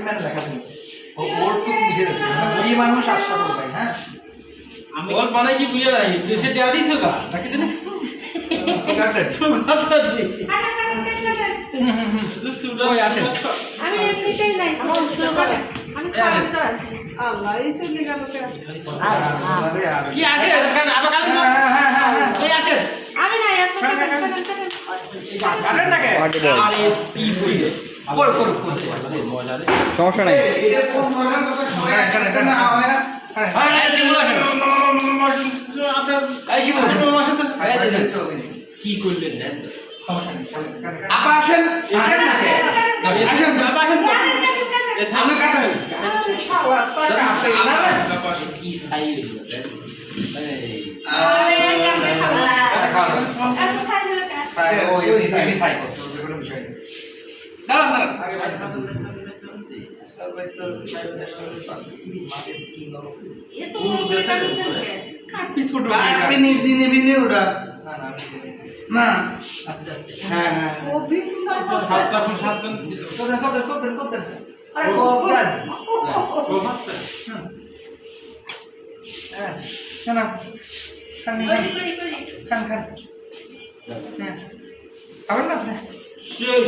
এখানে লেখা ছিল ওর তো বুঝে গেছে মানে বুড়ি মানুষ আশরাফুল ভাই হ্যাঁ আমি ওর মানে কি বুঝে নাই দেশে দেয়ালি সুগা নাকি দিনে সুগারটা দি ওই আসেন আমি এমনিতেই নাই সুগার আমি খাওয়ার ভিতর আছি আল্লাহ এই চলে গেল কে আরে আর কি আছে এখানে আবার কাল এই আসেন আমি নাই এত কাটেন না কে আরে কি কইলে কর মজা রে সমস্যা নাই এটা কোন ধরনের কথা শোনা এটা না হয় না এই শিমুল আসেন এই শিমুল কি করলেন দেন আপা আসেন আসেন না কে আসেন বাবা আসেন এ সামনে কাটা শালা টাকা আছে না কি সাই হইল দেন এই আরে কেমনে খাওয়া এটা খাওয়া যাবে এত খাই হলো কাজ ওই আমি খাই করতে কোনো বিষয় নেই দাঁড়ান দাঁড়ান আগে ভাই এ তো বড় কাটছেন কাট বিস্কুট কাটবিনি জিনিবিনি ওটা না আস্তে আস্তে হ্যাঁ হ্যাঁ কবি তুলা সাবধান করতেন আরে করতেন হ্যাঁ কেন খান কই খান খান খাবেন না শেষ